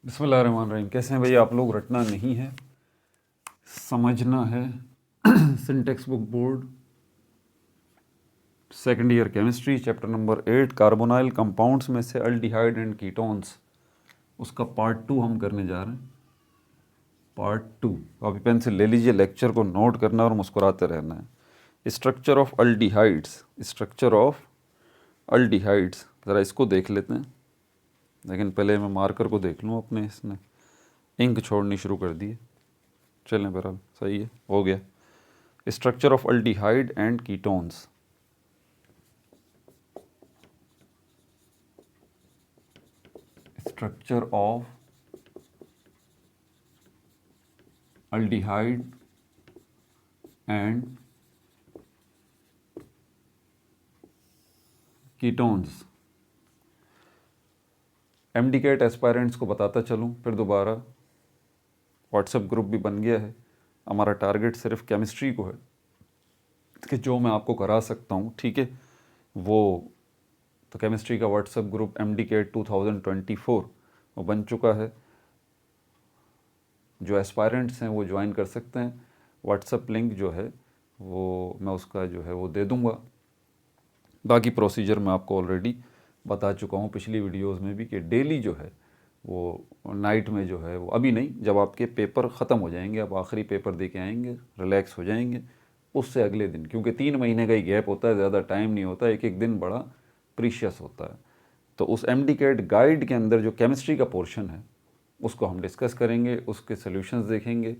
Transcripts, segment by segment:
बिस्मिल्लाहिर्रहमानिर्रहीम। कैसे हैं भैया आप लोग? रटना नहीं है, समझना है। Syntax book board, second year chemistry, chapter number 8, carbonyl compounds में से अल्डिहाइड एंड कीटोन्स, उसका पार्ट 2 हम करने जा रहे हैं। पार्ट 2। कॉपी पेंसिल ले लीजिए, लेक्चर को नोट करना और मुस्कुराते रहना है। Structure of aldehydes, structure of aldehydes, ज़रा इसको देख लेते हैं। लेकिन पहले मैं मार्कर को देख लूँ अपने, इसने इंक छोड़नी शुरू कर दी है। चलें बहरहाल, सही है, हो गया। Structure of aldehyde and ketones. Structure of aldehyde and ketones. MDCAT aspirants को बताता चलूँ फिर दोबारा। व्हाट्सएप ग्रुप भी बन गया है। हमारा टारगेट सिर्फ केमिस्ट्री को है कि जो मैं आपको करा सकता हूँ, ठीक है, वो तो केमिस्ट्री का व्हाट्सएप ग्रुप एमडीकेट 2024 वो बन चुका है। जो एस्पायरेंट्स हैं वो ज्वाइन कर सकते हैं। व्हाट्सएप लिंक जो है वो मैं उसका जो है वो दे दूँगा। बाकी प्रोसीजर मैं आपको ऑलरेडी बता चुका हूँ पिछली वीडियोस में भी कि डेली जो है वो नाइट में जो है वो, अभी नहीं, जब आपके पेपर ख़त्म हो जाएंगे, आप आखिरी पेपर दे के आएंगे, रिलैक्स हो जाएंगे, उससे अगले दिन, क्योंकि 3 महीने का ही गैप होता है, ज़्यादा टाइम नहीं होता, एक एक दिन बड़ा प्रीशियस होता है। तो उस एमडीकेट गाइड के अंदर जो केमिस्ट्री का पोर्शन है उसको हम डिस्कस करेंगे, उसके सॉल्यूशंस देखेंगे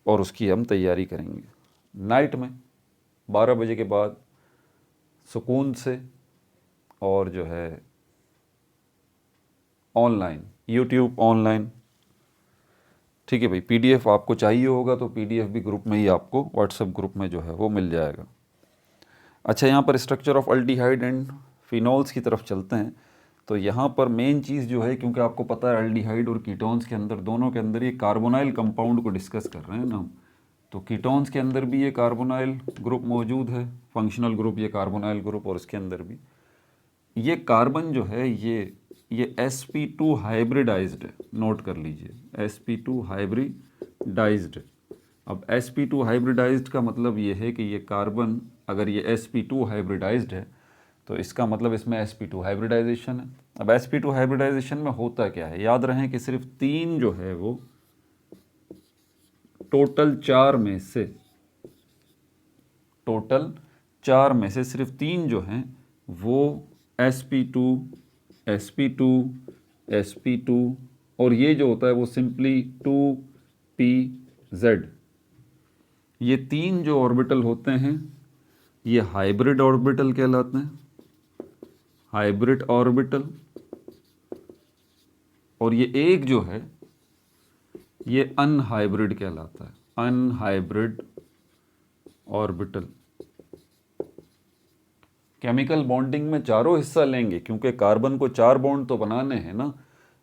और उसकी हम तैयारी करेंगे। नाइट में 12 बजे के बाद सुकून से, और जो है ऑनलाइन, यूट्यूब ऑनलाइन, ठीक है भाई। पीडीएफ आपको चाहिए होगा तो पीडीएफ भी ग्रुप में ही आपको व्हाट्सएप ग्रुप में जो है वो मिल जाएगा। अच्छा, यहाँ पर structure of aldehyde and phenols की तरफ चलते हैं। तो यहाँ पर मेन चीज़ जो है, क्योंकि आपको पता है अल्डिहाइड और कीटोन्स के अंदर, दोनों के अंदर ये कार्बोनाइल कंपाउंड को डिस्कस कर रहे हैं ना हम। तो कीटोन्स के अंदर भी ये कार्बोनाइल ग्रुप मौजूद है, फंक्शनल ग्रुप ये कार्बोनाइल ग्रुप, और इसके अंदर भी ये कार्बन जो है ये sp2 हाइब्रिडाइज्ड है। नोट कर लीजिए, sp2 हाइब्रिडाइज्ड। अब sp2 हाइब्रिडाइज्ड का मतलब ये है कि ये कार्बन, अगर ये sp2 हाइब्रिडाइज्ड है तो इसका मतलब इसमें sp2 हाइब्रिडाइजेशन है। अब sp2 हाइब्रिडाइजेशन में होता क्या है, याद रहे कि सिर्फ 3 जो है वो टोटल 4 में से, टोटल 4 में से सिर्फ 3 जो हैं वो sp2 sp2 sp2 और ये जो होता है वो सिंपली 2pz। ये 3 जो ऑर्बिटल होते हैं ये हाइब्रिड ऑर्बिटल कहलाते हैं, हाइब्रिड ऑर्बिटल। और ये एक जो है ये अनहाइब्रिड कहलाता है, अनहाइब्रिड ऑर्बिटल। केमिकल बॉन्डिंग में चारों हिस्सा लेंगे, क्योंकि कार्बन को 4 बॉन्ड तो बनाने हैं ना।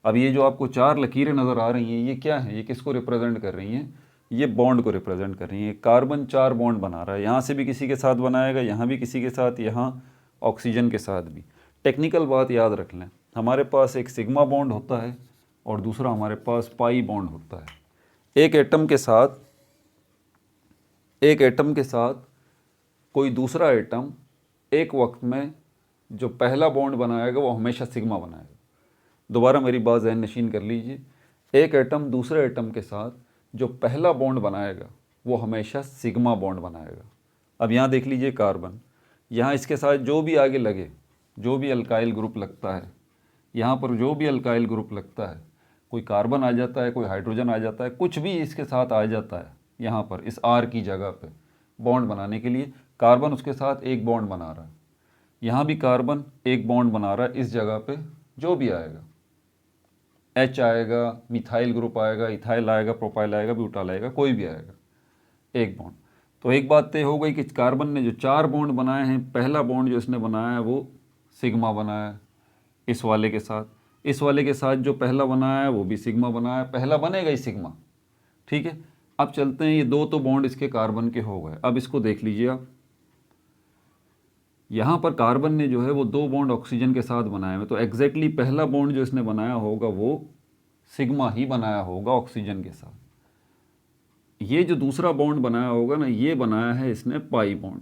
अब ये जो आपको 4 लकीरें नज़र आ रही हैं ये क्या है, ये किसको रिप्रेजेंट कर रही हैं? ये बॉन्ड को रिप्रेजेंट कर रही हैं। कार्बन 4 बॉन्ड बना रहा है, यहाँ से भी किसी के साथ बनाएगा, यहाँ भी किसी के साथ, यहाँ ऑक्सीजन के साथ भी। टेक्निकल बात याद रख लें, हमारे पास एक सिग्मा बॉन्ड होता है और दूसरा हमारे पास पाई बॉन्ड होता है। एक एटम के साथ, एक एटम के साथ कोई दूसरा एटम एक वक्त में जो पहला बॉन्ड बनाएगा वो हमेशा सिग्मा बनाएगा। दोबारा मेरी बात ज़हन नशीन कर लीजिए, एक एटम दूसरे एटम के साथ जो पहला बॉन्ड बनाएगा वो हमेशा सिग्मा बॉन्ड बनाएगा। अब यहाँ देख लीजिए कार्बन, यहाँ इसके साथ जो भी आगे लगे, जो भी अल्काइल ग्रुप लगता है, यहाँ पर जो भी अल्काइल ग्रुप लगता है, कोई कार्बन आ जाता है, कोई हाइड्रोजन आ जाता है, कुछ भी इसके साथ आ जाता है, यहाँ पर इस आर की जगह पे बॉन्ड बनाने के लिए कार्बन उसके साथ एक बॉन्ड बना रहा है। यहाँ भी कार्बन एक बॉन्ड बना रहा है, इस जगह पे जो भी आएगा, H आएगा, मिथाइल ग्रुप आएगा, इथाइल आएगा, प्रोपाइल आएगा, ब्यूटाइल आएगा, कोई भी आएगा, एक बॉन्ड। तो एक बात तय हो गई कि कार्बन ने जो 4 बॉन्ड बनाए हैं, पहला बॉन्ड जो इसने बनाया है वो सिग्मा बनाया है इस वाले के साथ, इस वाले के साथ जो पहला बनाया है वो भी सिग्मा बनाया है, पहला बनेगा ही सिग्मा, ठीक है। अब चलते हैं, ये 2 तो बॉन्ड इसके कार्बन के हो गए। अब इसको देख लीजिए आप, यहाँ पर कार्बन ने जो है वो 2 बॉन्ड ऑक्सीजन के साथ बनाए हुए, तो एग्जैक्टली पहला बॉन्ड जो इसने बनाया होगा वो सिग्मा ही बनाया होगा ऑक्सीजन के साथ। ये जो दूसरा बॉन्ड बनाया होगा ना, ये बनाया है इसने पाई बॉन्ड।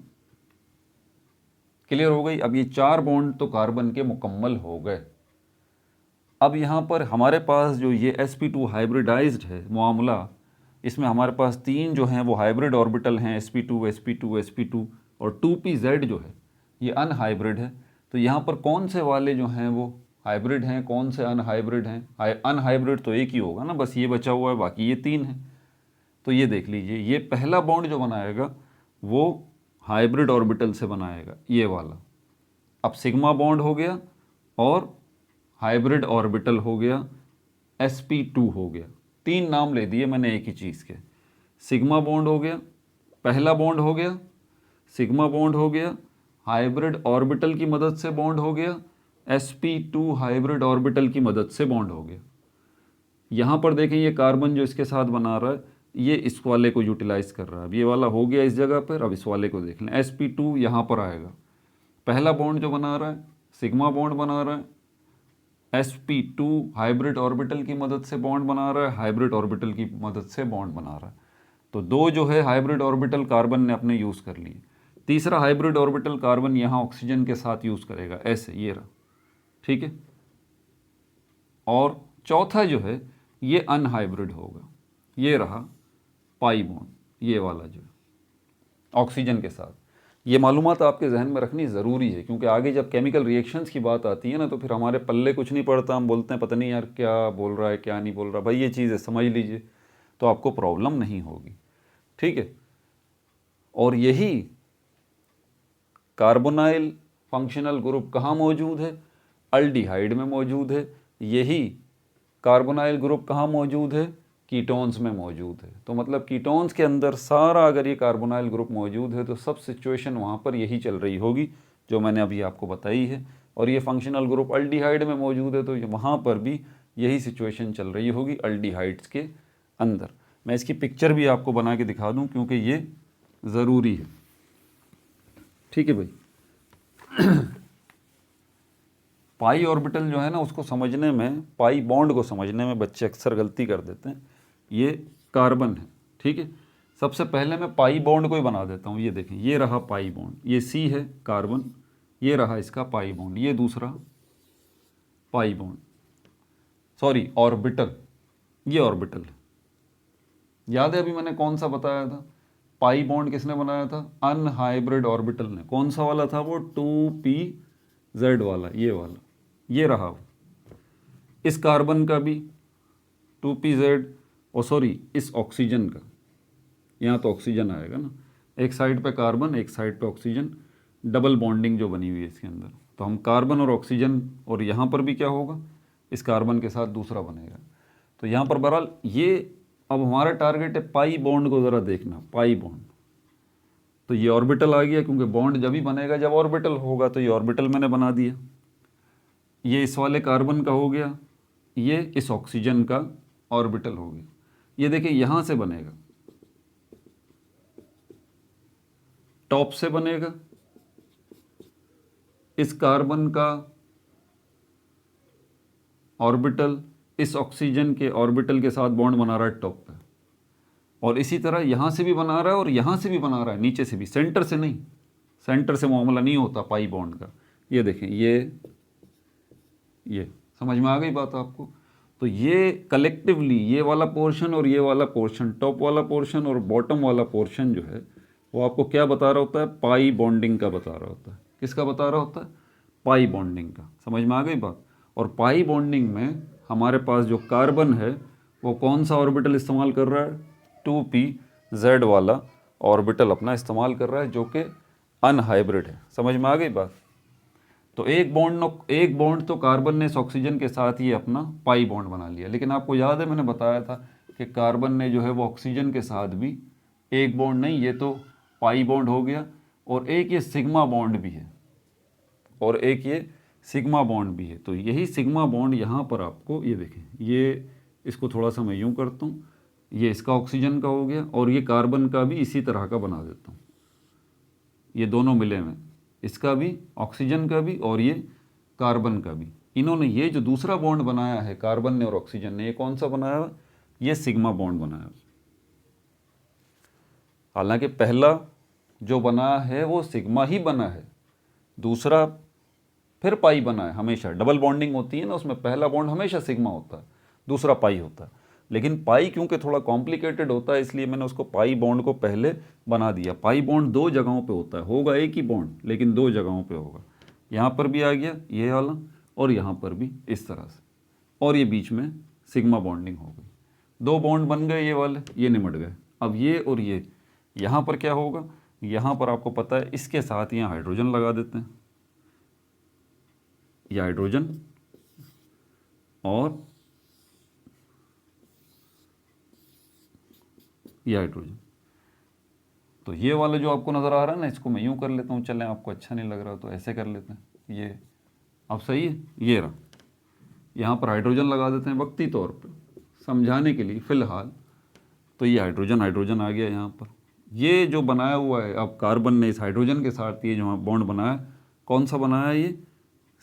क्लियर हो गई। अब ये 4 बॉन्ड तो कार्बन के मुकम्मल हो गए। अब यहाँ पर हमारे पास जो ये sp2 हाइब्रिडाइज्ड है मामला, इसमें हमारे पास 3 जो हैं वो हाइब्रिड ऑर्बिटल हैं, sp2 sp2 sp2, और 2pz जो है ये अनहाइब्रिड है। तो यहाँ पर कौन से वाले जो हैं वो हाइब्रिड हैं, कौन से अनहाइब्रिड हैं? अनहाइब्रिड तो एक ही होगा ना, बस ये बचा हुआ है, बाकी ये 3 हैं। तो ये देख लीजिए, ये पहला बॉन्ड जो बनाएगा वो हाइब्रिड ऑर्बिटल से बनाएगा, ये वाला। अब सिग्मा बॉन्ड हो गया और हाइब्रिड ऑर्बिटल हो गया, sp2 हो गया। 3 नाम ले दिए मैंने एक ही चीज़ के। सिग्मा बॉन्ड हो गया, पहला बॉन्ड हो गया, सिग्मा बॉन्ड हो गया, हाइब्रिड ऑर्बिटल की मदद से बॉन्ड हो गया, sp2 हाइब्रिड ऑर्बिटल की मदद से बॉन्ड हो गया। यहाँ पर देखें ये कार्बन जो इसके साथ बना रहा है, ये इस वाले को यूटिलाइज कर रहा है। अब ये वाला हो गया इस जगह पर, अब इस वाले को देख लें, sp2 यहाँ पर आएगा। पहला बॉन्ड जो बना रहा है, सिग्मा बॉन्ड बना रहा है, sp2 हाइब्रिड ऑर्बिटल की मदद से बॉन्ड बना रहा है, हाइब्रिड ऑर्बिटल की मदद से बॉन्ड बना रहा है। तो 2 जो है हाइब्रिड ऑर्बिटल कार्बन ने अपने यूज़ कर लिए। तीसरा हाइब्रिड ऑर्बिटल कार्बन यहाँ ऑक्सीजन के साथ यूज़ करेगा, ऐसे ये रहा, ठीक है। और चौथा जो है ये अनहाइब्रिड होगा, ये रहा पाई बॉन्ड, ये वाला जो है ऑक्सीजन के साथ। ये मालूमात आपके जहन में रखनी ज़रूरी है, क्योंकि आगे जब केमिकल रिएक्शंस की बात आती है ना, तो फिर हमारे पल्ले कुछ नहीं पड़ता, हम बोलते हैं पता नहीं यार क्या बोल रहा है क्या नहीं बोल रहा। भाई ये चीज़ें समझ लीजिए तो आपको प्रॉब्लम नहीं होगी, ठीक है। और यही कार्बोनाइल फंक्शनल ग्रुप कहाँ मौजूद है? अल्डिहाइड में मौजूद है। यही कार्बोनाइल ग्रुप कहाँ मौजूद है? कीटोन्स में मौजूद है। तो मतलब कीटोन्स के अंदर सारा अगर ये कार्बोनाइल ग्रुप मौजूद है तो सब सिचुएशन वहाँ पर यही चल रही होगी जो मैंने अभी आपको बताई है। और ये फंक्शनल ग्रुप अल्डिहाइड में मौजूद है तो वहाँ पर भी यही सिचुएशन चल रही होगी अल्डिहाइड्स के अंदर। मैं इसकी पिक्चर भी आपको बना के दिखा दूँ क्योंकि ये ज़रूरी है, ठीक है भाई। पाई ऑर्बिटल जो है ना, उसको समझने में, पाई बॉन्ड को समझने में बच्चे अक्सर गलती कर देते हैं। ये कार्बन है, ठीक है। सबसे पहले मैं पाई बॉन्ड को ही बना देता हूँ। ये देखें, ये रहा पाई बॉन्ड, ये सी है कार्बन, ये रहा इसका पाई बॉन्ड, ये दूसरा पाई बॉन्ड, सॉरी ऑर्बिटल, ये ऑर्बिटल है। याद है अभी मैंने कौन सा बताया था? पाई बॉन्ड किसने बनाया था? अनहाइब्रिड ऑर्बिटल ने। कौन सा वाला था वो? 2pz वाला, ये वाला, ये रहा। इस कार्बन का भी 2pz, और सॉरी इस ऑक्सीजन का, यहाँ तो ऑक्सीजन आएगा ना, एक साइड पे कार्बन एक साइड पे ऑक्सीजन, डबल बॉन्डिंग जो बनी हुई है इसके अंदर। तो हम कार्बन और ऑक्सीजन, और यहाँ पर भी क्या होगा, इस कार्बन के साथ दूसरा बनेगा। तो यहाँ पर बहरहाल ये, अब हमारा टारगेट है पाई बॉन्ड को ज़रा देखना, पाई बॉन्ड। तो ये ऑर्बिटल आ गया, क्योंकि बॉन्ड जब ही बनेगा जब ऑर्बिटल होगा, तो ये ऑर्बिटल मैंने बना दिया। ये इस वाले कार्बन का हो गया, ये इस ऑक्सीजन का ऑर्बिटल हो गया। ये देखिए यहाँ से बनेगा, टॉप से बनेगा, इस कार्बन का ऑर्बिटल इस ऑक्सीजन के ऑर्बिटल के साथ बॉन्ड बना रहा है टॉप पे, और इसी तरह यहाँ से भी बना रहा है और यहाँ से भी बना रहा है, नीचे से भी, सेंटर से नहीं, सेंटर से मामला नहीं होता पाई बॉन्ड का। ये देखें, ये समझ में आ गई बात आपको? तो ये कलेक्टिवली, ये वाला पोर्शन और ये वाला पोर्शन, टॉप वाला पोर्शन और बॉटम वाला पोर्शन जो है, वो आपको क्या बता रहा होता है? पाई बॉन्डिंग का बता रहा होता है। किसका बता रहा होता है? पाई बॉन्डिंग का। समझ में आ गई बात? और पाई बॉन्डिंग में हमारे पास जो कार्बन है वो कौन सा ऑर्बिटल इस्तेमाल कर रहा है? 2pz वाला ऑर्बिटल अपना इस्तेमाल कर रहा है, जो कि अनहाइब्रिड है। समझ में आ गई बात? तो एक बॉन्ड तो कार्बन ने इस ऑक्सीजन के साथ ही अपना पाई बॉन्ड बना लिया। लेकिन आपको याद है मैंने बताया था कि कार्बन ने जो है वो ऑक्सीजन के साथ भी एक बॉन्ड नहीं, ये तो पाई बॉन्ड हो गया, और एक ये सिग्मा बॉन्ड भी है, और एक ये सिग्मा बॉन्ड भी है। तो यही सिग्मा बॉन्ड यहाँ पर आपको, ये देखें, ये इसको थोड़ा सा मैं यूँ करता हूँ, ये इसका ऑक्सीजन का हो गया, और ये कार्बन का भी इसी तरह का बना देता हूँ। ये दोनों मिले हुए, इसका भी, ऑक्सीजन का भी, और ये कार्बन का भी। इन्होंने ये जो दूसरा बॉन्ड बनाया है कार्बन ने और ऑक्सीजन ने, ये कौन सा बनाया? ये सिग्मा बॉन्ड बनाया। हालांकि पहला जो बना है वो सिग्मा ही बना है, दूसरा फिर पाई बना है। हमेशा डबल बॉन्डिंग होती है ना, उसमें पहला बॉन्ड हमेशा सिग्मा होता है, दूसरा पाई होता है। लेकिन पाई क्योंकि थोड़ा कॉम्प्लिकेटेड होता है, इसलिए मैंने उसको पाई बॉन्ड को पहले बना दिया। पाई बॉन्ड दो जगहों पे होता है, होगा एक ही बॉन्ड लेकिन दो जगहों पे होगा। यहाँ पर भी आ गया ये वाला और यहाँ पर भी इस तरह से, और ये बीच में सिग्मा बॉन्डिंग हो गई। दो बॉन्ड बन गए ये वाले, ये निमट गए। अब ये और ये, यहाँ पर क्या होगा? यहाँ पर आपको पता है इसके साथ यहाँ हाइड्रोजन लगा देते हैं, ये हाइड्रोजन और ये हाइड्रोजन। तो ये वाला जो आपको नज़र आ रहा है ना, इसको मैं यूँ कर लेता हूँ, चलें आपको अच्छा नहीं लग रहा तो ऐसे कर लेते हैं। ये अब सही है, ये रहा। यहाँ पर हाइड्रोजन लगा देते हैं वक्ती तौर पे समझाने के लिए फ़िलहाल। तो ये हाइड्रोजन हाइड्रोजन आ गया यहाँ पर। ये जो बनाया हुआ है अब कार्बन ने इस हाइड्रोजन के साथ ये जो बॉन्ड बनाया, कौन सा बनाया? ये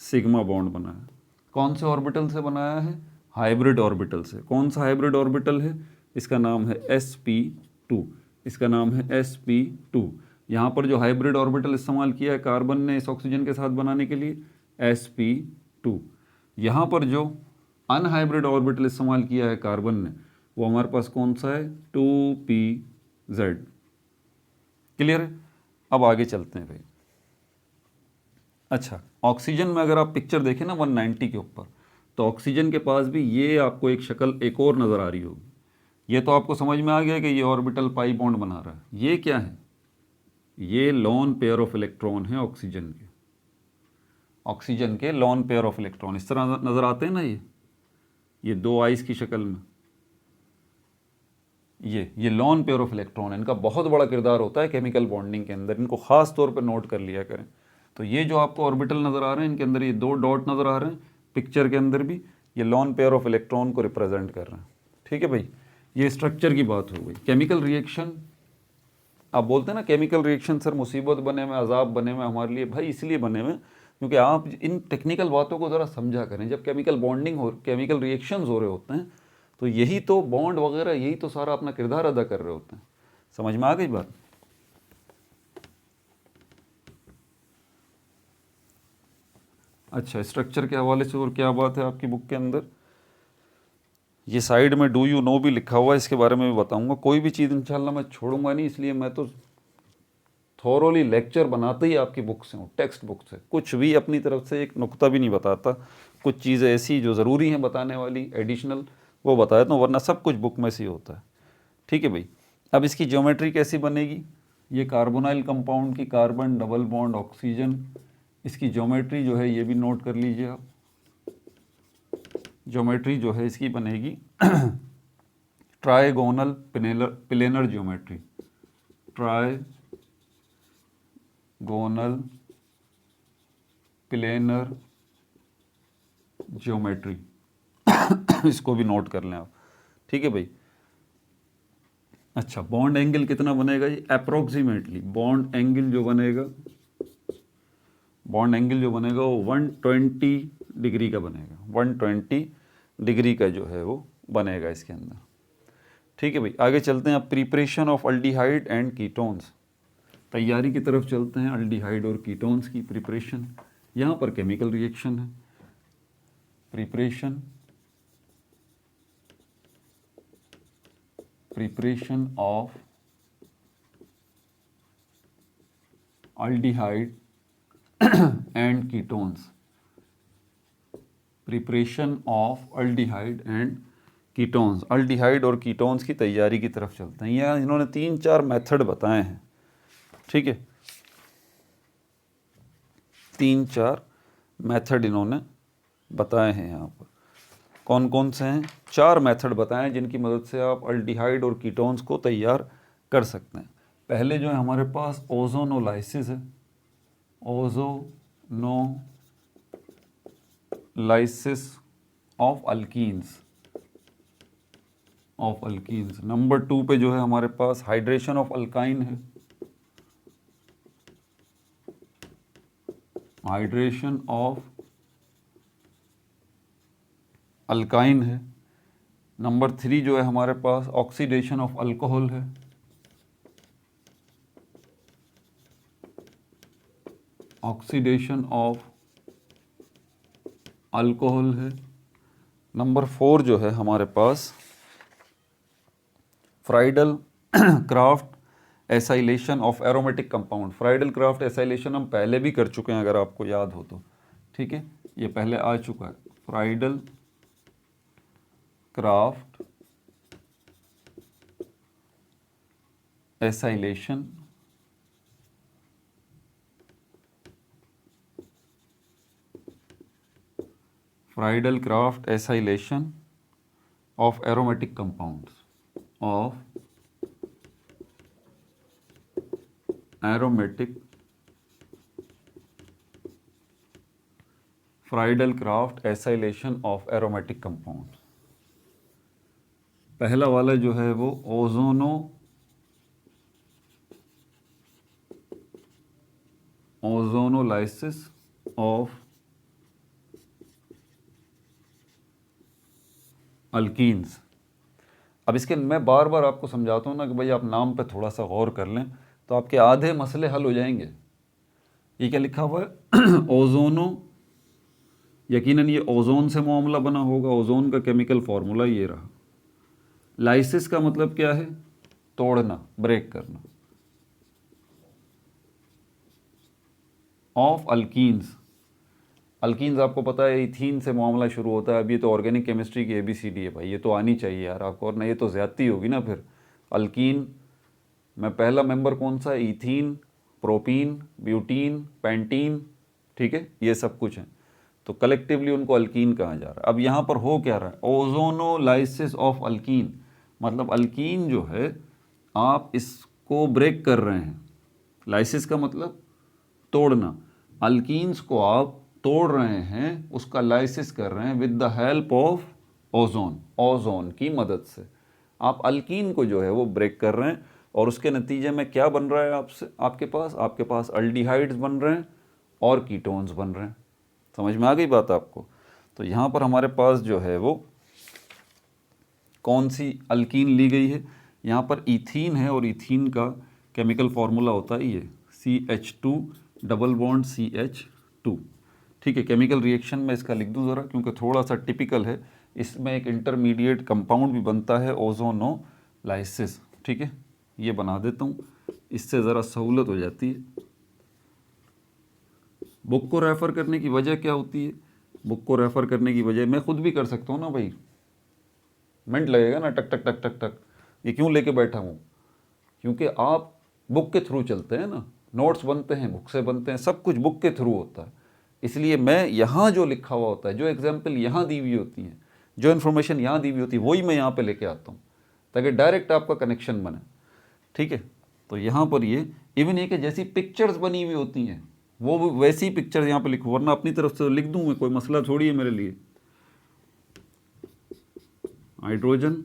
सिग्मा बॉन्ड बनाया। कौन से ऑर्बिटल से बनाया है? हाइब्रिड ऑर्बिटल से। कौन सा हाइब्रिड ऑर्बिटल है? इसका नाम है sp2। इसका नाम है sp2। यहाँ पर जो हाइब्रिड ऑर्बिटल इस्तेमाल किया है कार्बन ने इस ऑक्सीजन के साथ बनाने के लिए, sp2। यहाँ पर जो अनहाइब्रिड ऑर्बिटल इस्तेमाल किया है कार्बन ने, वो हमारे पास कौन सा है? 2pz। क्लियर है? अब आगे चलते हैं भाई। अच्छा, ऑक्सीजन में अगर आप पिक्चर देखें ना 190 के ऊपर, तो ऑक्सीजन के पास भी ये आपको एक शक्ल एक और नज़र आ रही होगी। ये तो आपको समझ में आ गया कि ये ऑर्बिटल पाई बॉन्ड बना रहा है। ये क्या है? ये लॉन पेयर ऑफ इलेक्ट्रॉन है ऑक्सीजन के। ऑक्सीजन के लॉन पेयर ऑफ इलेक्ट्रॉन इस तरह नज़र आते हैं ना, ये दो आइस की शक्ल में। ये लॉन पेयर ऑफ इलेक्ट्रॉन, इनका बहुत बड़ा किरदार होता है केमिकल बॉन्डिंग के अंदर। इनको ख़ास तौर पर नोट कर लिया करें। तो ये जो आपको ऑर्बिटल नज़र आ रहे हैं, इनके अंदर ये दो डॉट नज़र आ रहे हैं पिक्चर के अंदर भी, ये लॉन पेयर ऑफ इलेक्ट्रॉन को रिप्रेजेंट कर रहे हैं। ठीक है भाई, ये स्ट्रक्चर की बात हो गई। केमिकल रिएक्शन, आप बोलते हैं ना केमिकल रिएक्शन सर मुसीबत बने हुए, अजाब बने हुए हमारे लिए। भाई इसलिए बने हुए क्योंकि आप इन टेक्निकल बातों को ज़रा समझा करें। जब केमिकल बॉन्डिंग हो, केमिकल रिएक्शंस हो रहे होते हैं, तो यही तो बॉन्ड वगैरह, यही तो सारा अपना किरदार अदा कर रहे होते हैं। समझ में आ गई बात? अच्छा, स्ट्रक्चर के हवाले से और क्या बात है आपकी बुक के अंदर? ये साइड में डू यू नो भी लिखा हुआ है, इसके बारे में भी बताऊंगा। कोई भी चीज़ इंशाल्लाह मैं छोड़ूंगा नहीं, इसलिए मैं तो थोरोली लेक्चर बनाते ही आपकी बुक से हूँ, टेक्स्ट बुक से। कुछ भी अपनी तरफ से एक नुक्ता भी नहीं बताता। कुछ चीज़ें ऐसी जो ज़रूरी हैं बताने वाली एडिशनल, वो बता देता हूँ, वरना सब कुछ बुक में से ही होता है। ठीक है भाई। अब इसकी ज्योमेट्री कैसी बनेगी? ये कार्बोनाइल कंपाउंड की कार्बन डबल बॉन्ड ऑक्सीजन, इसकी ज्योमेट्री जो है ये भी नोट कर लीजिए आप। ज्योमेट्री जो है इसकी बनेगी trigonal planar geometry. Trigonal planar geometry इसको भी नोट कर लें आप। ठीक है भाई। अच्छा, बॉन्ड एंगल कितना बनेगा? ये अप्रोक्सीमेटली बॉन्ड एंगल जो बनेगा, वो 120 डिग्री का बनेगा। 120 डिग्री का जो है वो बनेगा इसके अंदर। ठीक है भाई, आगे चलते हैं। अब preparation of aldehyde and ketones, तैयारी की तरफ चलते हैं। अल्डिहाइड और कीटोन्स की प्रिपरेशन, यहाँ पर केमिकल रिएक्शन है। Preparation of aldehyde and ketones. Preparation of aldehyde and ketones. Aldehyde और कीटोन्स की तैयारी की तरफ चलते हैं। यहाँ इन्होंने 3-4 मेथड बताए हैं। ठीक है, 3-4 मेथड इन्होंने बताए हैं। यहाँ पर कौन कौन से हैं? 4 मेथड बताए हैं जिनकी मदद से आप अल्डिहाइड और कीटोन्स को तैयार कर सकते हैं। पहले जो है हमारे पास ओजोनोलाइसिस है, ओजोनोलाइसिस ऑफ अल्कीन्स। नंबर 2 पे जो है हमारे पास हाइड्रेशन ऑफ अल्काइन है, हाइड्रेशन ऑफ अल्काइन है। नंबर 3 जो है हमारे पास ऑक्सीडेशन ऑफ अल्कोहल है। ऑक्सीडेशन ऑफ अल्कोहल है। नंबर 4 जो है हमारे पास Friedel Crafts acylation of aromatic compound. Friedel Crafts acylation हम पहले भी कर चुके हैं अगर आपको याद हो तो, ठीक है, ये पहले आ चुका है। Friedl Crafts acylation Friedl Crafts acylation of aromatic compounds of aromatic Friedel-Crafts acylation of aromatic compounds। पहला वाला जो है वो ओजोनोलाइसिस ऑफ अल्कीन्स। अब इसके मैं बार बार आपको समझाता हूँ ना कि भाई आप नाम पे थोड़ा सा गौर कर लें तो आपके आधे मसले हल हो जाएंगे। ये क्या लिखा हुआ है ओजोनो, यकीनन ये ओजोन से मामला बना होगा। ओजोन का केमिकल फार्मूला ये रहा। लाइसिस का मतलब क्या है? तोड़ना, ब्रेक करना। ऑफ अल्कीन्स, अल्कीन्स आपको पता है इथीन से मामला शुरू होता है। अब ये तो ऑर्गेनिक केमिस्ट्री की ABCD है भाई, ये तो आनी चाहिए यार आपको, और ना ये तो ज़्यादती होगी ना फिर। अल्कीन में पहला मेंबर कौन सा? इथीन, प्रोपीन, ब्यूटीन, पेंटीन, ठीक है, ये सब कुछ है। तो कलेक्टिवली उनको अल्कीन कहा जा रहा है। अब यहाँ पर हो क्या रहा है? ओजोनोलाइसिस ऑफ अल्कीन, मतलब अल्कीन जो है आप इसको ब्रेक कर रहे हैं। लाइसिस का मतलब तोड़ना। अल्कीन्स को आप तोड़ रहे हैं, उसका लाइसिस कर रहे हैं with the help of ozone. Ozone की मदद से आप अल्कीन को जो है वो ब्रेक कर रहे हैं, और उसके नतीजे में क्या बन रहा है आपके पास अल्डिहाइड्स बन रहे हैं और कीटोन्स बन रहे हैं। समझ में आ गई बात आपको? तो यहाँ पर हमारे पास जो है वो कौन सी अल्कीन ली गई है? यहाँ पर इथीन है, और इथीन का केमिकल फार्मूला होता है ये CH2 डबल बॉन्ड CH2, ठीक है। केमिकल रिएक्शन में इसका लिख दूँ ज़रा, क्योंकि थोड़ा सा टिपिकल है। इसमें एक इंटरमीडिएट कंपाउंड भी बनता है ओजोनोलाइसिस, ठीक है, ये बना देता हूँ, इससे ज़रा सहूलत हो जाती है। बुक को रेफ़र करने की वजह क्या होती है? बुक को रेफ़र करने की वजह मैं खुद भी कर सकता हूँ ना भाई, मिनट लगेगा ना, टक टक टक टक टक। ये क्यों लेके बैठा हूँ? क्योंकि आप बुक के थ्रू चलते हैं ना, नोट्स बनते हैं बुक से बनते हैं, सब कुछ बुक के थ्रू होता है। इसलिए मैं यहाँ जो लिखा हुआ होता है, जो एग्जाम्पल यहाँ दी हुई होती हैं, जो इन्फॉर्मेशन यहाँ दी हुई होती है, वही मैं यहाँ पे लेके आता हूँ, ताकि डायरेक्ट आपका कनेक्शन बने, ठीक है। तो यहाँ पर ये इवन एक जैसी पिक्चर्स बनी हुई होती हैं, वो वैसी पिक्चर्स यहाँ पे लिखो, वरना अपनी तरफ से लिख दूँ मैं, कोई मसला थोड़ी है मेरे लिए। हाइड्रोजन,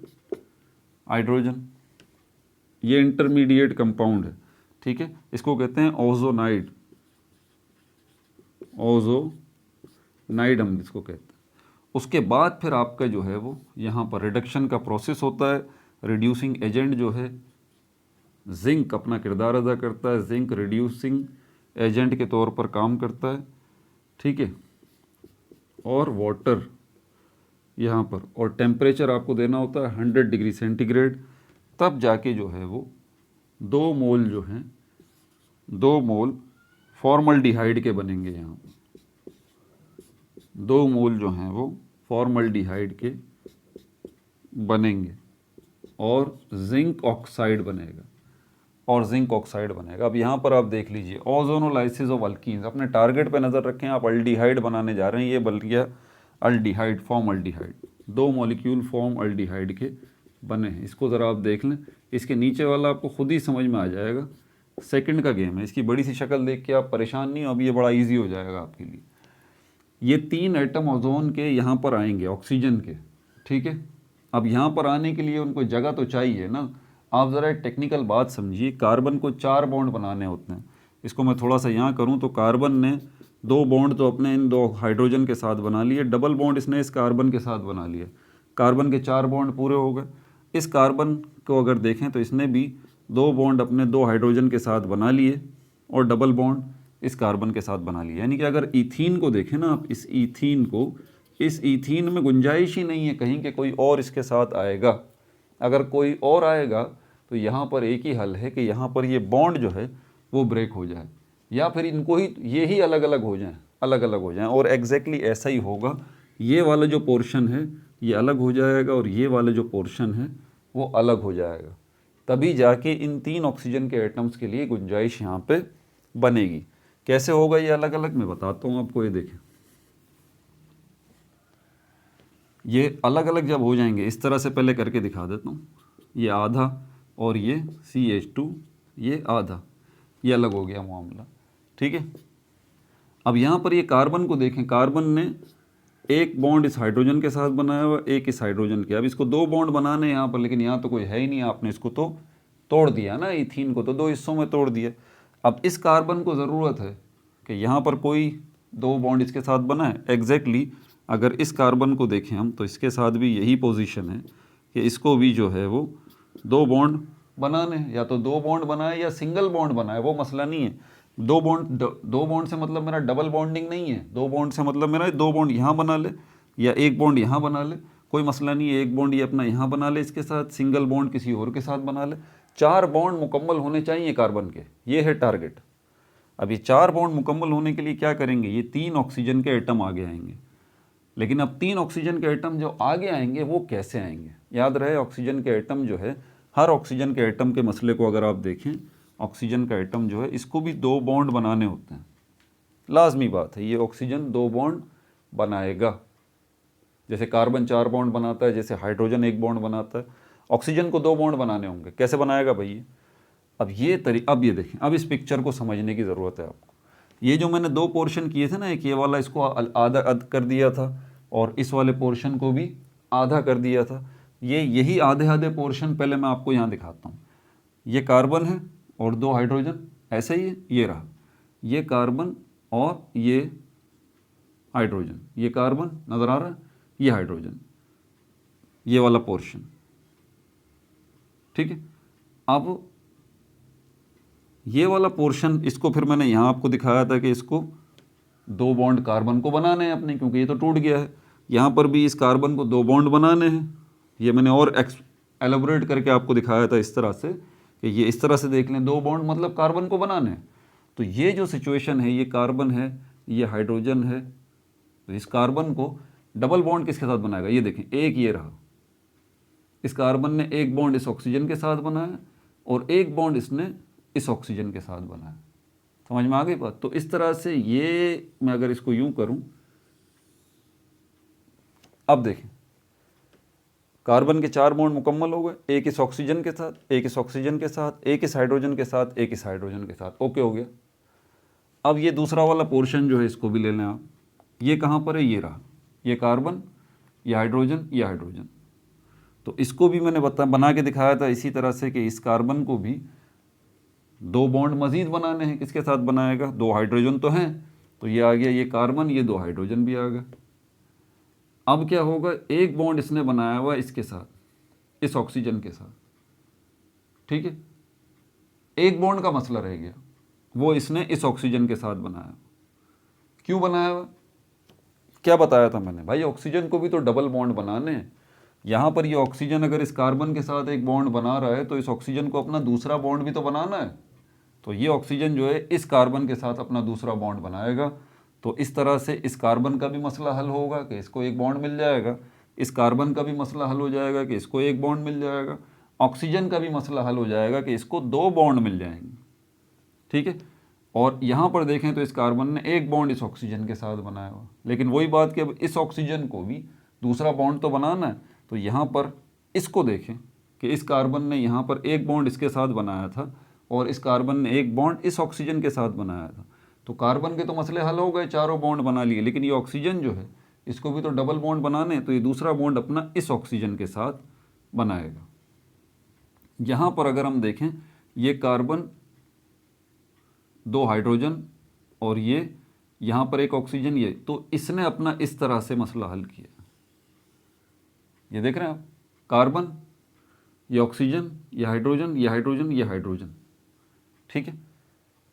हाइड्रोजन ये इंटरमीडिएट कंपाउंड है, ठीक है, इसको कहते हैं ओजोनाइड। ओजोनाइड हम इसको कहते हैं। उसके बाद फिर आपका जो है वो यहाँ पर रिडक्शन का प्रोसेस होता है। रिड्यूसिंग एजेंट जो है जिंक अपना किरदार अदा करता है, जिंक रिड्यूसिंग एजेंट के तौर पर काम करता है, ठीक है। और वाटर यहाँ पर, और टेम्परेचर आपको देना होता है 100 डिग्री सेंटीग्रेड, तब जाके जो है वो 2 मोल जो हैं, 2 मोल फॉर्मल्डिहाइड के बनेंगे। यहाँ पर 2 मोल जो हैं वो फॉर्मल्डिहाइड के बनेंगे, और जिंक ऑक्साइड बनेगा, और जिंक ऑक्साइड बनेगा। अब यहाँ पर आप देख लीजिए ओजोनोलाइसिस ऑफ अल्कीन्स, अपने टारगेट पे नज़र रखें, आप अल्डिहाइड बनाने जा रहे हैं। ये बन गया aldehyde, form aldehyde, 2 molecule form aldehyde के बने हैं। इसको ज़रा आप देख लें, इसके नीचे वाला आपको खुद ही समझ में आ जाएगा। सेकंड का गेम है, इसकी बड़ी सी शक्ल देख के आप परेशान नहीं हो, अब ये बड़ा इजी हो जाएगा आपके लिए। ये 3 एटम ओजोन के यहाँ पर आएंगे, ऑक्सीजन के, ठीक है। अब यहाँ पर आने के लिए उनको जगह तो चाहिए ना। आप ज़रा एक टेक्निकल बात समझिए, कार्बन को 4 बॉन्ड बनाने होते हैं। इसको मैं थोड़ा सा यहाँ करूँ तो कार्बन ने दो बॉन्ड तो अपने इन दो हाइड्रोजन के साथ बना लिए, डबल बॉन्ड इसने इस कार्बन के साथ बना लिया, कार्बन के 4 बॉन्ड पूरे हो गए। इस कार्बन को अगर देखें तो इसने भी 2 बॉन्ड अपने 2 हाइड्रोजन के साथ बना लिए और डबल बॉन्ड इस कार्बन के साथ बना लिया। यानी कि अगर ईथीन को देखें ना आप, इस ईथीन को, इस ईथीन में गुंजाइश ही नहीं है कहीं कि कोई और इसके साथ आएगा। अगर कोई और आएगा तो यहाँ पर एक ही हल है कि यहाँ पर ये बॉन्ड जो है वो ब्रेक हो जाए, या फिर इनको ही ये ही अलग अलग हो जाएं, अलग अलग हो जाएं। और एग्जैक्टली ऐसा ही होगा, ये वाला जो पोर्शन है ये अलग हो जाएगा और ये वाला जो पोर्शन है वो अलग हो जाएगा, तभी जाके इन 3 ऑक्सीजन के एटम्स के लिए गुंजाइश यहाँ पे बनेगी। कैसे होगा ये अलग अलग, मैं बताता हूँ आपको। ये देखें, ये अलग अलग जब हो जाएंगे, इस तरह से पहले करके दिखा देता हूँ। ये आधा और ये CH2 ये आधा, ये अलग हो गया मामला, ठीक है। अब यहाँ पर ये कार्बन को देखें, कार्बन ने एक बॉन्ड इस हाइड्रोजन के साथ बनाया हुआ, एक इस हाइड्रोजन के। अब इसको 2 बॉन्ड बनाने हैं यहाँ पर, लेकिन यहाँ तो कोई है ही नहीं, आपने इसको तो तोड़ दिया ना, इथीन को तो 2 हिस्सों में तोड़ दिया। अब इस कार्बन को ज़रूरत है कि यहाँ पर कोई 2 बॉन्ड इसके साथ बनाए। एग्जैक्टली अगर इस कार्बन को देखें हम तो इसके साथ भी यही पोजीशन है कि इसको भी जो है वो 2 बॉन्ड बनाने, या तो 2 बॉन्ड बनाए या सिंगल बॉन्ड बनाए, वो मसला नहीं है। 2 बॉन्ड से मतलब मेरा डबल बॉन्डिंग नहीं है, 2 बॉन्ड से मतलब मेरा 2 बॉन्ड यहाँ बना ले या 1 बॉन्ड यहाँ बना ले, कोई मसला नहीं है। 1 बॉन्ड ये अपना यहाँ बना ले इसके साथ, सिंगल बॉन्ड किसी और के साथ बना ले। 4 बॉन्ड मुकम्मल होने चाहिए कार्बन के, ये है टारगेट। अब ये 4 बॉन्ड मुकम्मल होने के लिए क्या करेंगे, ये 3 ऑक्सीजन के एटम आगे आएंगे। लेकिन अब 3 ऑक्सीजन के एटम जो आगे आएंगे वो कैसे आएंगे? याद रहे, ऑक्सीजन के एटम जो है, हर ऑक्सीजन के एटम के मसले को अगर आप देखें, ऑक्सीजन का एटम जो है इसको भी 2 बॉन्ड बनाने होते हैं, लाजमी बात है। ये ऑक्सीजन 2 बॉन्ड बनाएगा, जैसे कार्बन 4 बॉन्ड बनाता है, जैसे हाइड्रोजन 1 बॉन्ड बनाता है, ऑक्सीजन को 2 बॉन्ड बनाने होंगे। कैसे बनाएगा भाई? अब ये देखें, अब इस पिक्चर को समझने की ज़रूरत है आपको। ये जो मैंने 2 पोर्शन किए थे ना, एक ये वाला इसको आधा कर दिया था और इस वाले पोर्शन को भी आधा कर दिया था। यही आधे आधे पोर्शन पहले मैं आपको यहाँ दिखाता हूँ। ये कार्बन है और 2 हाइड्रोजन, ऐसे ही है, ये रहा, ये कार्बन और ये हाइड्रोजन, ये कार्बन नज़र आ रहा है, ये हाइड्रोजन, ये वाला पोर्शन, ठीक है। अब ये वाला पोर्शन, इसको फिर मैंने यहाँ आपको दिखाया था कि इसको 2 बॉन्ड कार्बन को बनाने हैं अपने, क्योंकि ये तो टूट गया है। यहाँ पर भी इस कार्बन को 2 बॉन्ड बनाने हैं। ये मैंने और एलोबरेट करके आपको दिखाया था इस तरह से कि ये इस तरह से देख लें, 2 बॉन्ड मतलब कार्बन को बनाने हैं। तो ये जो सिचुएशन है, ये कार्बन है, ये हाइड्रोजन है, तो इस कार्बन को डबल बॉन्ड किसके साथ बनाएगा? ये देखें, एक ये रहा, इस कार्बन ने 1 बॉन्ड इस ऑक्सीजन के साथ बनाया और 1 बॉन्ड इसने इस ऑक्सीजन के साथ बनाया। समझ में आ गई बात? तो इस तरह से ये मैं अगर इसको यूं करूं, अब देखें, कार्बन के 4 बॉन्ड मुकम्मल हो गए, एक इस ऑक्सीजन के साथ, एक इस ऑक्सीजन के साथ, एक इस हाइड्रोजन के साथ, एक इस हाइड्रोजन के साथ, ओके हो गया। अब ये दूसरा वाला पोर्शन जो है इसको भी ले लें आप। ये कहाँ पर है? ये रहा, ये कार्बन, ये हाइड्रोजन, ये हाइड्रोजन। तो इसको भी मैंने बना के दिखाया था इसी तरह से कि इस कार्बन को भी 2 बॉन्ड मजीद बनाने हैं। किसके साथ बनाएगा? 2 हाइड्रोजन तो हैं, तो ये आ गया, ये कार्बन, ये 2 हाइड्रोजन भी आ गया। अब क्या होगा? 1 बॉन्ड इसने बनाया हुआ इसके साथ, इस ऑक्सीजन के साथ, ठीक है। 1 बॉन्ड का मसला रह गया, वो इसने इस ऑक्सीजन के साथ बनाया। क्यों बनाया हुआ? क्या बताया था मैंने भाई? ऑक्सीजन को भी तो डबल बॉन्ड बनाने हैं। यहाँ पर ये ऑक्सीजन अगर इस कार्बन के साथ 1 बॉन्ड बना रहा है तो इस ऑक्सीजन को अपना दूसरा बॉन्ड भी तो बनाना है। तो ये ऑक्सीजन जो है इस कार्बन के साथ अपना दूसरा बॉन्ड बनाएगा। तो इस तरह से इस कार्बन का भी मसला हल होगा कि इसको 1 बॉन्ड मिल जाएगा, इस कार्बन का भी मसला हल हो जाएगा कि इसको 1 बॉन्ड मिल जाएगा, ऑक्सीजन का भी मसला हल हो जाएगा कि इसको 2 बॉन्ड मिल जाएंगे, ठीक है। और यहाँ पर देखें तो इस कार्बन ने 1 बॉन्ड इस ऑक्सीजन के साथ बनाया हुआ, लेकिन वही बात कि अब इस ऑक्सीजन को भी दूसरा बॉन्ड तो बनाना है। तो यहाँ पर इसको देखें कि इस कार्बन ने यहाँ पर 1 बॉन्ड इसके साथ बनाया था और इस कार्बन ने 1 बॉन्ड इस ऑक्सीजन के साथ बनाया था। तो कार्बन के तो मसले हल हो गए, चारों बॉन्ड बना लिए, लेकिन ये ऑक्सीजन जो है इसको भी तो डबल बॉन्ड बनाने, तो ये दूसरा बॉन्ड अपना इस ऑक्सीजन के साथ बनाएगा। यहाँ पर अगर हम देखें, ये कार्बन, 2 हाइड्रोजन और ये यहाँ पर एक ऑक्सीजन, ये तो इसने अपना इस तरह से मसला हल किया। ये देख रहे हैं आप, कार्बन, ये ऑक्सीजन, ये हाइड्रोजन, ये हाइड्रोजन, ये हाइड्रोजन, ठीक है।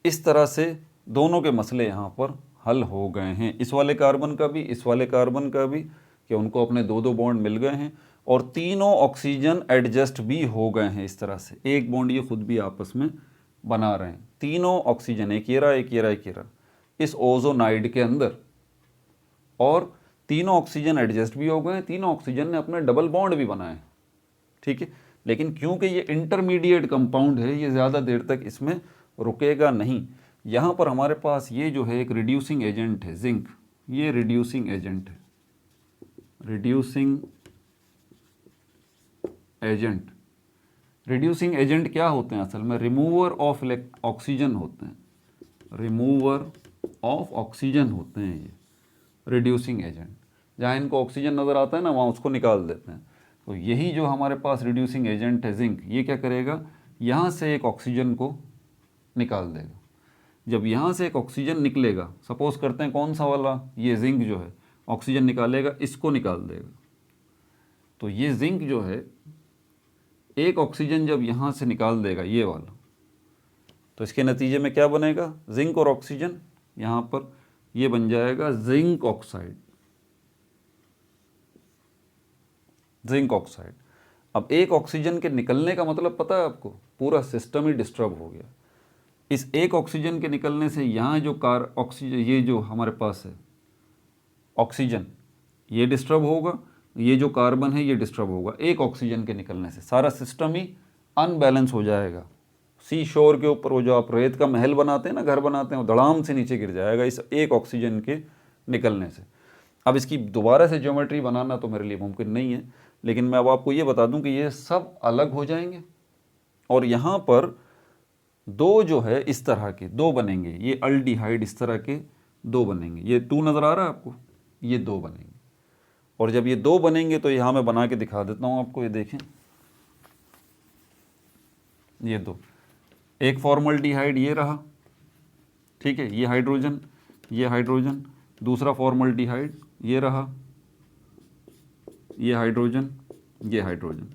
इस तरह से दोनों के मसले यहाँ पर हल हो गए हैं, इस वाले कार्बन का भी, इस वाले कार्बन का भी, कि उनको अपने दो दो बॉन्ड मिल गए हैं और तीनों ऑक्सीजन एडजस्ट भी हो गए हैं। इस तरह से एक बॉन्ड ये खुद भी आपस में बना रहे हैं, तीनों ऑक्सीजन, एक ये रहा, एक ये रहा, एक ये रहा, इस ओजोनाइड के अंदर, और तीनों ऑक्सीजन एडजस्ट भी हो गए हैं, तीनों ऑक्सीजन ने अपने डबल बॉन्ड भी बनाए, ठीक है। लेकिन क्योंकि ये इंटरमीडिएट कंपाउंड है, ये ज़्यादा देर तक इसमें रुकेगा नहीं। यहाँ पर हमारे पास ये जो है एक रिड्यूसिंग एजेंट है, जिंक, ये रिड्यूसिंग एजेंट है, रिड्यूसिंग एजेंट। रिड्यूसिंग एजेंट क्या होते हैं असल में? रिमूवर ऑफ ऑक्सीजन होते हैं, रिमूवर ऑफ ऑक्सीजन होते हैं ये रिड्यूसिंग एजेंट। जहाँ इनको ऑक्सीजन नज़र आता है ना, वहाँ उसको निकाल देते हैं। तो यही जो हमारे पास रिड्यूसिंग एजेंट है जिंक, ये क्या करेगा, यहाँ से एक ऑक्सीजन को निकाल देगा। जब यहाँ से एक ऑक्सीजन निकलेगा, सपोज करते हैं कौन सा वाला, ये जिंक जो है ऑक्सीजन निकालेगा, इसको निकाल देगा। तो ये जिंक जो है एक ऑक्सीजन जब यहाँ से निकाल देगा, ये वाला, तो इसके नतीजे में क्या बनेगा, जिंक और ऑक्सीजन, यहाँ पर ये बन जाएगा जिंक ऑक्साइड, जिंक ऑक्साइड। अब एक ऑक्सीजन के निकलने का मतलब पता है आपको, पूरा सिस्टम ही डिस्टर्ब हो गया। इस एक ऑक्सीजन के निकलने से यहाँ जो ऑक्सीजन, ये जो हमारे पास है ऑक्सीजन, ये डिस्टर्ब होगा, ये जो कार्बन है ये डिस्टर्ब होगा। एक ऑक्सीजन के निकलने से सारा सिस्टम ही अनबैलेंस हो जाएगा। सी शोर के ऊपर वो जो आप रेत का महल बनाते हैं ना, घर बनाते हैं, वो धड़ाम से नीचे गिर जाएगा इस एक ऑक्सीजन के निकलने से। अब इसकी दोबारा से ज्योमेट्री बनाना तो मेरे लिए मुमकिन नहीं है, लेकिन मैं अब आपको ये बता दूं कि ये सब अलग हो जाएंगे और यहाँ पर दो जो है इस तरह के दो बनेंगे, ये अल्डिहाइड इस तरह के दो बनेंगे। ये 2 नज़र आ रहा है आपको, ये 2 बनेंगे। और जब ये 2 बनेंगे तो यहाँ मैं बना के दिखा देता हूँ आपको, ये देखें, ये 2, एक फॉर्मल्डिहाइड ये रहा, ठीक है, ये हाइड्रोजन, ये हाइड्रोजन, दूसरा फॉर्मल्डिहाइड ये रहा, ये हाइड्रोजन, ये हाइड्रोजन।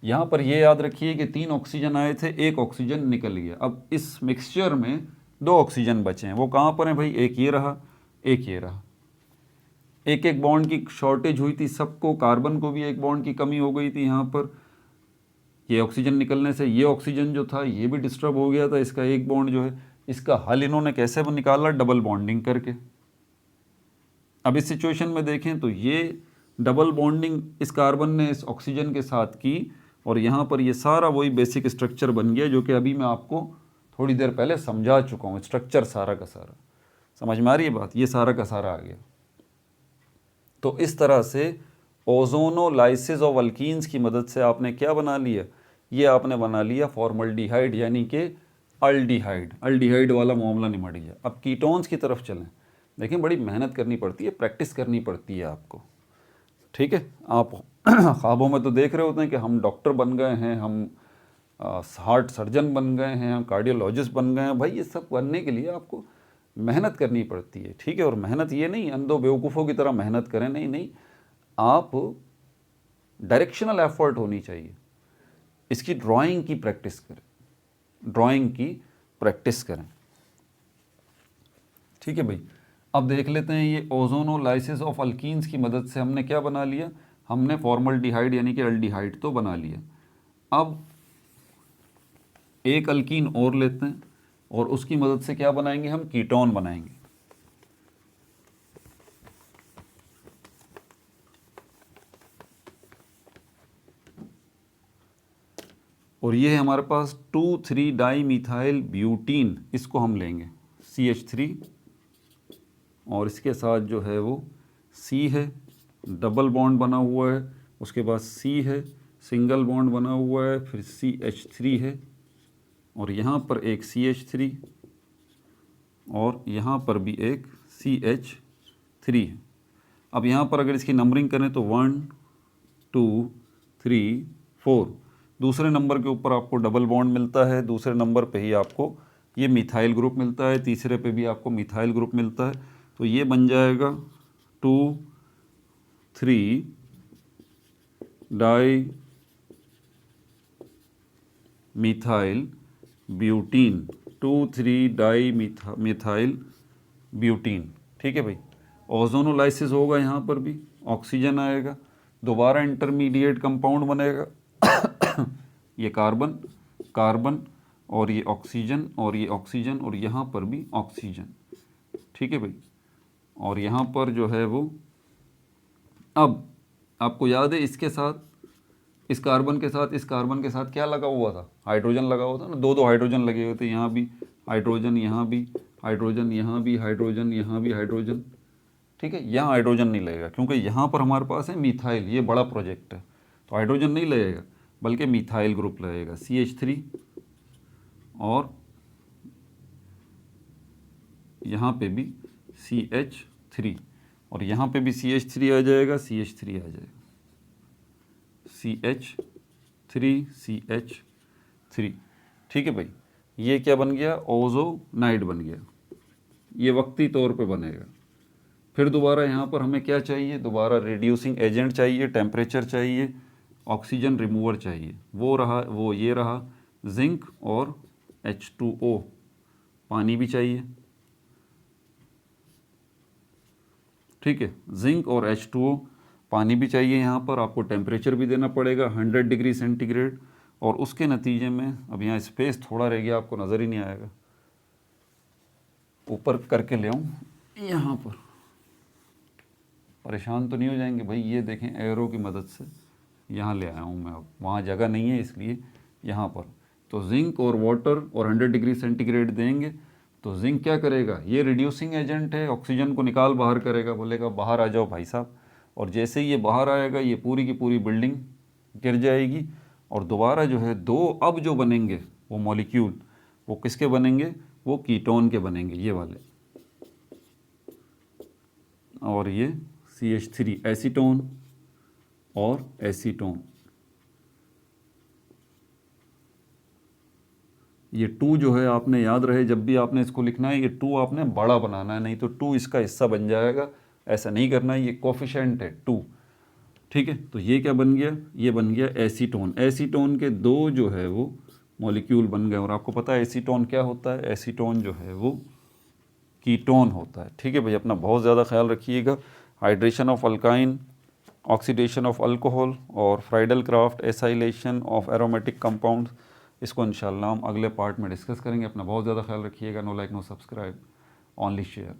यहाँ पर ये याद रखिए कि 3 ऑक्सीजन आए थे, एक ऑक्सीजन निकल गया। अब इस मिक्सचर में 2 ऑक्सीजन बचे हैं, वो कहाँ पर हैं भाई, एक ये रहा, एक ये रहा। एक एक बॉन्ड की शॉर्टेज हुई थी सबको, कार्बन को भी एक बॉन्ड की कमी हो गई थी यहाँ पर। ये ऑक्सीजन निकलने से ये ऑक्सीजन जो था ये भी डिस्टर्ब हो गया था, इसका एक बॉन्ड जो है, इसका हल इन्होंने कैसे निकाला, डबल बॉन्डिंग करके। अब इस सिचुएशन में देखें तो ये डबल बॉन्डिंग इस कार्बन ने इस ऑक्सीजन के साथ की और यहाँ पर ये सारा वही बेसिक स्ट्रक्चर बन गया जो कि अभी मैं आपको थोड़ी देर पहले समझा चुका हूँ। स्ट्रक्चर सारा का सारा समझ में आ रही है बात, ये सारा का सारा आ गया। तो इस तरह से ओजोनोलाइसिस ऑफ अल्कीन्स की मदद से आपने क्या बना लिया, ये आपने बना लिया फॉर्मल्डिहाइड यानी कि अल्डिहाइड। अल्डिहाइड वाला मामला निमट गया। अब कीटोन्स की तरफ चलें। देखिए बड़ी मेहनत करनी पड़ती है, प्रैक्टिस करनी पड़ती है आपको, ठीक है। आप ख्वाबों में तो देख रहे होते हैं कि हम डॉक्टर बन गए हैं, हम हार्ट सर्जन बन गए हैं, हम कार्डियोलॉजिस्ट बन गए हैं। भाई ये सब बनने के लिए आपको मेहनत करनी पड़ती है, ठीक है। और मेहनत ये नहीं अंधों बेवकूफ़ों की तरह मेहनत करें, नहीं नहीं, आप डायरेक्शनल एफर्ट होनी चाहिए। इसकी ड्राइंग की प्रैक्टिस करें, ड्राइंग की प्रैक्टिस करें, ठीक है भाई। अब देख लेते हैं ये ओजोनोलाइसिस ऑफ अल्कीन्स की मदद से हमने क्या बना लिया, हमने फॉर्मल्डिहाइड यानी कि अल्डिहाइड तो बना लिया। अब एक अल्कीन और लेते हैं और उसकी मदद से क्या बनाएंगे, हम कीटोन बनाएंगे। और ये है हमारे पास 2,3 डाईमिथाइल ब्यूटीन, इसको हम लेंगे CH3 और इसके साथ जो है वो C है, डबल बॉन्ड बना हुआ है, उसके बाद C है, सिंगल बॉन्ड बना हुआ है, फिर CH3 है और यहाँ पर एक CH3 और यहाँ पर भी एक CH3 है। अब यहाँ पर अगर इसकी नंबरिंग करें तो 1 2 3 4, दूसरे नंबर के ऊपर आपको डबल बॉन्ड मिलता है, दूसरे नंबर पे ही आपको ये मिथाइल ग्रुप मिलता है, तीसरे पे भी आपको मिथाइल ग्रुप मिलता है। तो ये बन जाएगा 2,3 di methyl butene, 2,3 di methyl butene. ठीक है भाई, ओजोनोलाइसिस होगा, यहाँ पर भी ऑक्सीजन आएगा, दोबारा इंटरमीडिएट कंपाउंड बनेगा ये कार्बन कार्बन और ये ऑक्सीजन और ये ऑक्सीजन और यहाँ पर भी ऑक्सीजन। ठीक है भाई, और यहाँ पर जो है वो, अब आपको याद है इसके साथ, इस कार्बन के साथ, इस कार्बन के साथ क्या लगा हुआ था? हाइड्रोजन लगा हुआ था ना, दो हाइड्रोजन लगे हुए थे, यहाँ भी हाइड्रोजन, यहाँ भी हाइड्रोजन, यहाँ भी हाइड्रोजन, यहाँ भी हाइड्रोजन। ठीक है, यहाँ हाइड्रोजन नहीं लगेगा क्योंकि यहाँ पर हमारे पास है मिथाइल, ये बड़ा प्रोजेक्ट है, तो हाइड्रोजन नहीं लगेगा बल्कि मिथाइल ग्रुप लगेगा, CH3 और यहाँ पे भी CH3 और यहाँ पे भी CH3 आ जाएगा, CH3 आ जाएगा, CH3। ठीक है भाई, ये क्या बन गया? ओजोनाइड बन गया, ये वक्ती तौर पे बनेगा। फिर दोबारा यहाँ पर हमें क्या चाहिए? दोबारा रिड्यूसिंग एजेंट चाहिए, टेम्परेचर चाहिए, ऑक्सीजन रिमूवर चाहिए, वो रहा, वो ये रहा जिंक और H2O, पानी भी चाहिए। ठीक है, जिंक और H2O, पानी भी चाहिए। यहाँ पर आपको टेम्परेचर भी देना पड़ेगा 100 डिग्री सेंटीग्रेड, और उसके नतीजे में, अब यहाँ स्पेस थोड़ा रह गया, आपको नज़र ही नहीं आएगा, ऊपर करके ले आऊँ यहाँ पर, परेशान तो नहीं हो जाएंगे भाई? ये देखें एरो की मदद से यहाँ ले आया हूँ मैं, अब वहाँ जगह नहीं है इसलिए यहाँ पर। तो जिंक और वाटर और 100 डिग्री सेंटीग्रेड देंगे तो जिंक क्या करेगा? ये रिड्यूसिंग एजेंट है, ऑक्सीजन को निकाल बाहर करेगा, बोलेगा बाहर आ जाओ भाई साहब, और जैसे ही ये बाहर आएगा ये पूरी की पूरी बिल्डिंग गिर जाएगी, और दोबारा जो है दो अब जो बनेंगे वो मॉलिक्यूल, वो किसके बनेंगे? वो कीटोन के बनेंगे, ये वाले, और ये CH3 एसीटोन और एसीटोन। ये 2 जो है आपने याद रहे, जब भी आपने इसको लिखना है ये 2 आपने बड़ा बनाना है, नहीं तो 2 इसका हिस्सा बन जाएगा, ऐसा नहीं करना है, ये कोफिशेंट है 2। ठीक है, तो ये क्या बन गया? ये बन गया एसीटोन। एसीटोन के 2 जो है वो मॉलिक्यूल बन गए, और आपको पता है एसीटोन क्या होता है? एसीटोन जो है वो कीटोन होता है। ठीक है भाई, अपना बहुत ज़्यादा ख्याल रखिएगा। Hydration of alkyne, oxidation of alcohol और Friedel Crafts acylation of aromatic compounds, इसको इंशाल्लाह हम अगले पार्ट में डिस्कस करेंगे। अपना बहुत ज़्यादा ख्याल रखिएगा। No like no subscribe, only share.